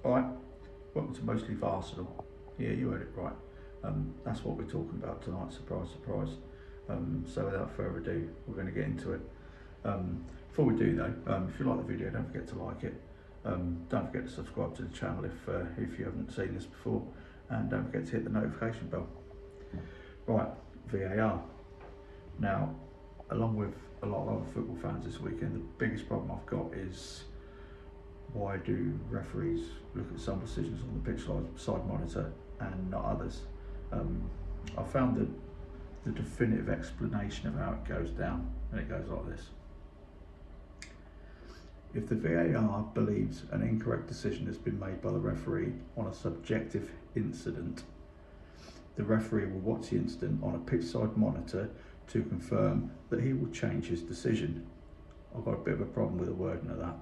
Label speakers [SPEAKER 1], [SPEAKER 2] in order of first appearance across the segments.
[SPEAKER 1] Alright, welcome to MostlyVARsenal. Yeah, you heard it right. That's what we're talking about tonight, surprise, surprise. So without further ado, we're going to get into it. Before we do though, if you like the video, don't forget to like it. Don't forget to subscribe to the channel if you haven't seen this before, and don't forget to hit the notification bell. Right, VAR. Now, along with a lot of other football fans this weekend, the biggest problem I've got is why do referees look at some decisions on the pitch side monitor and not others? I found that the definitive explanation of how it goes down, and it goes like this. If the VAR believes an incorrect decision has been made by the referee on a subjective incident, the referee will watch the incident on a pitch side monitor to confirm that he will change his decision. I've got a bit of a problem with the wording of that.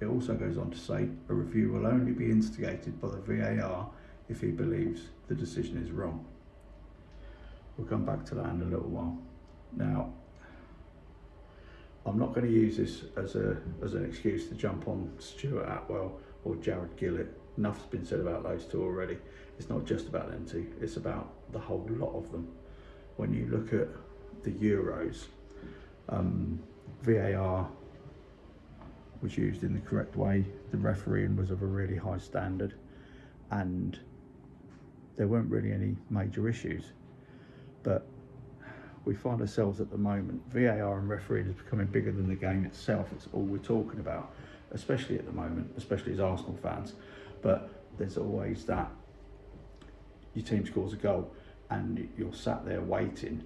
[SPEAKER 1] It also goes on to say a review will only be instigated by the VAR if he believes the decision is wrong. We'll come back to that in a little while. Now, I'm not going to use this as an excuse to jump on Stuart Atwell or Jared Gillett. Enough's been said about those two already. It's not just about them two, it's about the whole lot of them. When you look at the Euros, VAR was used in the correct way, the refereeing was of a really high standard, and there weren't really any major issues. But we find ourselves at the moment, VAR and refereeing is becoming bigger than the game itself. It's all we're talking about, especially at the moment, especially as Arsenal fans. But there's always that, your team scores a goal and you're sat there waiting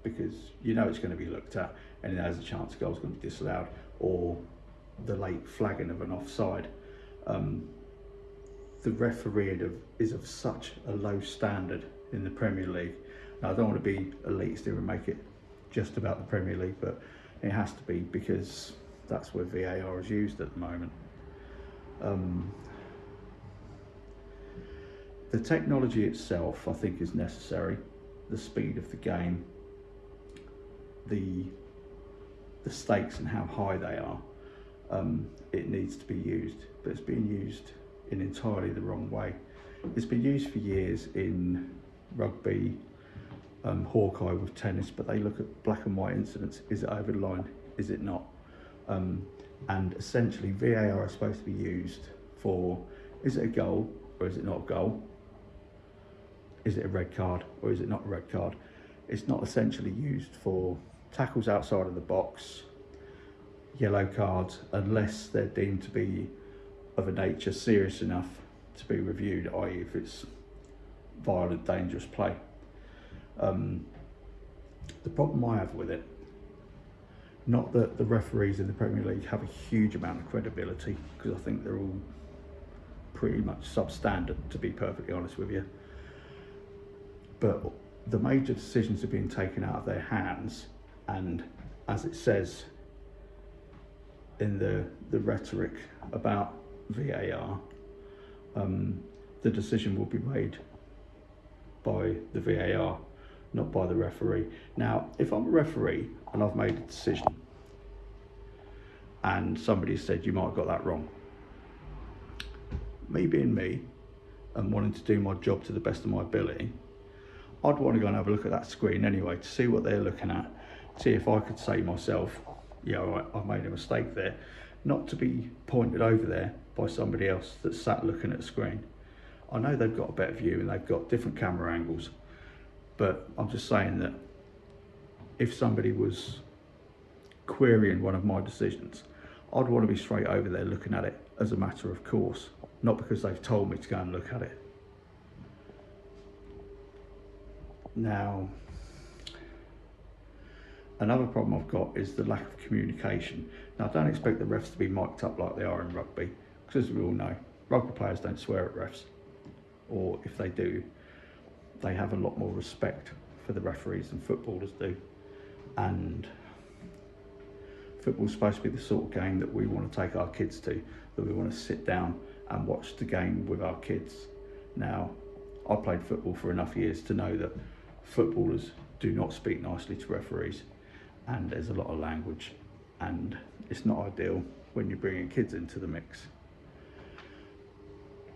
[SPEAKER 1] because you know it's going to be looked at and there's a chance the goal's going to be disallowed, or the late flagging of an offside. The refereeing is of such a low standard in the Premier League. Now, I don't want to be elitist here and make it just about the Premier League, but it has to be because that's where VAR is used at the moment. The technology itself, I think, is necessary. The speed of the game, the stakes and how high they are, it needs to be used, but it's being used in entirely the wrong way. It's been used for years in rugby, Hawkeye with tennis, but they look at black and white incidents. Is it over the line? Is it not? And essentially VAR is supposed to be used for, is it a goal or is it not a goal? Is it a red card or is it not a red card? It's not essentially used for tackles outside of the box, yellow cards, unless they're deemed to be of a nature serious enough to be reviewed, i.e. if it's violent, dangerous play. The problem I have with it, not that the referees in the Premier League have a huge amount of credibility, because I think they're all pretty much substandard, to be perfectly honest with you, but the major decisions are being taken out of their hands, and as it says in the rhetoric about VAR, the decision will be made by the VAR, not by the referee. Now, if I'm a referee and I've made a decision and somebody said you might have got that wrong, me being me and wanting to do my job to the best of my ability, I'd want to go and have a look at that screen anyway to see what they're looking at, see if I could say myself, yeah, all right, I've made a mistake there, not to be pointed over there by somebody else that's sat looking at the screen. I know they've got a better view and they've got different camera angles, but I'm just saying that if somebody was querying one of my decisions, I'd want to be straight over there looking at it as a matter of course, not because they've told me to go and look at it. Now, another problem I've got is the lack of communication. Now, I don't expect the refs to be mic'd up like they are in rugby, because as we all know, rugby players don't swear at refs, or if they do, they have a lot more respect for the referees than footballers do. And football's supposed to be the sort of game that we want to take our kids to, that we want to sit down and watch the game with our kids. Now, I played football for enough years to know that footballers do not speak nicely to referees, and there's a lot of language, and it's not ideal when you're bringing kids into the mix.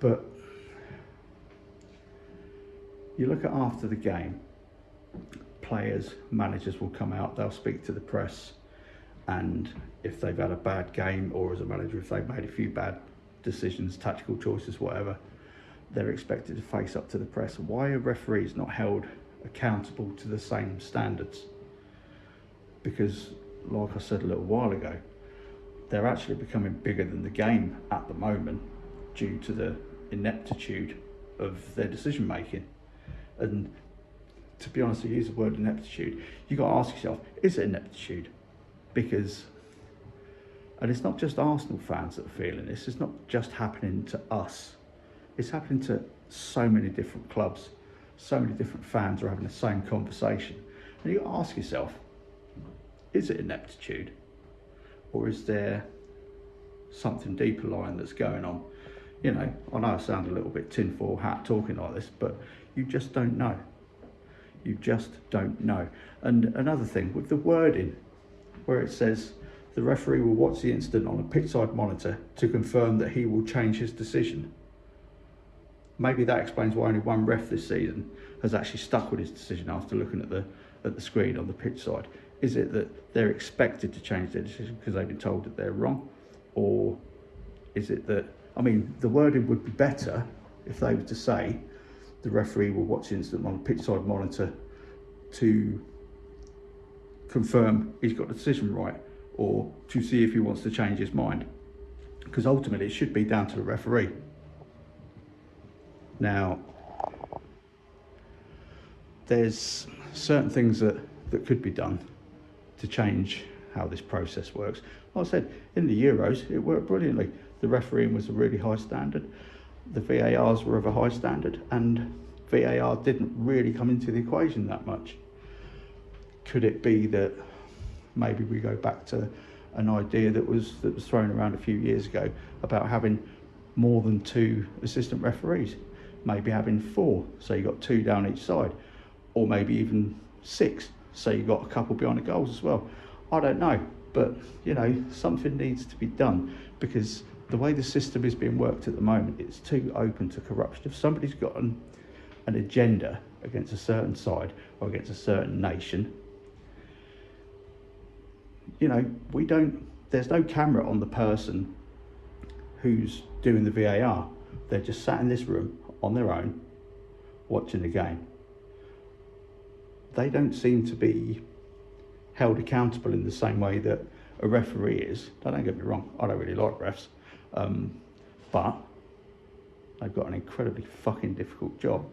[SPEAKER 1] But you look at after the game, players, managers will come out, they'll speak to the press, and if they've had a bad game, or as a manager, if they've made a few bad decisions, tactical choices, whatever, they're expected to face up to the press. Why are referees not held accountable to the same standards? Because, like I said a little while ago, they're actually becoming bigger than the game at the moment due to the ineptitude of their decision making. And to be honest, I use the word ineptitude. You've got to ask yourself, is it ineptitude? Because, and it's not just Arsenal fans that are feeling this, it's not just happening to us. It's happening to so many different clubs. So many different fans are having the same conversation. And you've got to ask yourself, is it ineptitude? Or is there something deeper lying that's going on? You know, I know I sound a little bit tinfoil hat talking like this, but you just don't know. You just don't know. And another thing, with the wording, where it says the referee will watch the incident on a pitchside monitor to confirm that he will change his decision. Maybe that explains why only one ref this season has actually stuck with his decision after looking at the screen on the pitch side. Is it that they're expected to change their decision because they've been told that they're wrong? Or is it that, I mean, the wording would be better if they were to say the referee will watch the incident on a pitch side monitor to confirm he's got the decision right, or to see if he wants to change his mind. Because ultimately it should be down to the referee. Now, there's certain things that could be done to change how this process works. Like I said, in the Euros, it worked brilliantly. The refereeing was a really high standard. The VARs were of a high standard, and VAR didn't really come into the equation that much. Could it be that maybe we go back to an idea that was thrown around a few years ago about having more than 2 assistant referees? Maybe having 4, so you got 2 down each side, or maybe even 6, so you got a couple behind the goals as well. I don't know, but you know, something needs to be done, because the way the system is being worked at the moment, it's too open to corruption. If somebody's got an agenda against a certain side or against a certain nation, you know, there's no camera on the person who's doing the VAR. They're just sat in this room on their own watching the game. They don't seem to be held accountable in the same way that a referee is. Don't get me wrong, I don't really like refs, but they've got an incredibly fucking difficult job.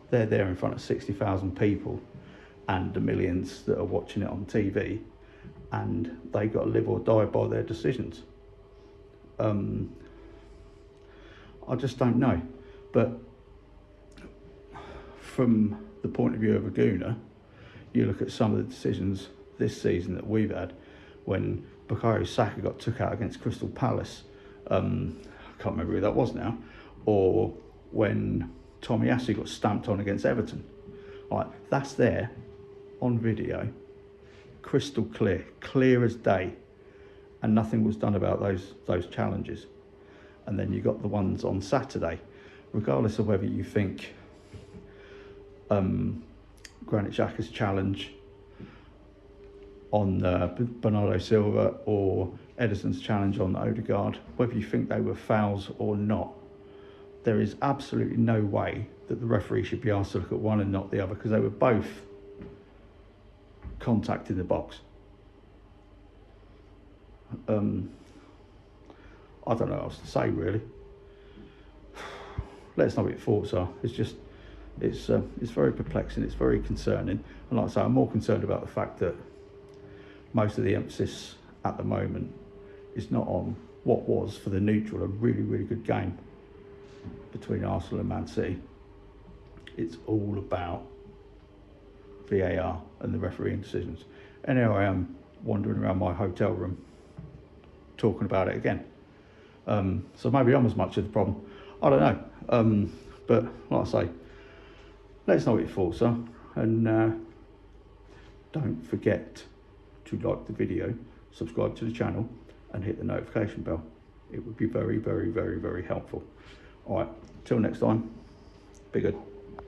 [SPEAKER 1] They're there in front of 60,000 people and the millions that are watching it on TV, and they got to live or die by their decisions. I just don't know. But from the point of view of a gooner, you look at some of the decisions this season that we've had, when Bukayo Saka got took out against Crystal Palace, I can't remember who that was now, or when Tomiyasu got stamped on against Everton. Like, that's there on video, crystal clear as day, and nothing was done about those challenges. And then you got the ones on Saturday, regardless of whether you think Granit Xhaka's challenge on Bernardo Silva or Ederson's challenge on Odegaard, whether you think they were fouls or not, there is absolutely no way that the referee should be asked to look at one and not the other, because they were both contact in the box. I don't know what else to say, really. Let us know what your thoughts are. It's very perplexing, it's very concerning, and like I say, I'm more concerned about the fact that most of the emphasis at the moment is not on what was, for the neutral, a really, really good game between Arsenal and Man City. It's all about VAR and the refereeing decisions. And here I am wandering around my hotel room talking about it again. So maybe I'm as much of the problem. I don't know. But like I say, let us know what your thoughts are, and don't forget to like the video, subscribe to the channel, and hit the notification bell. It would be very, very, very, very helpful. All right, Till next time, be good.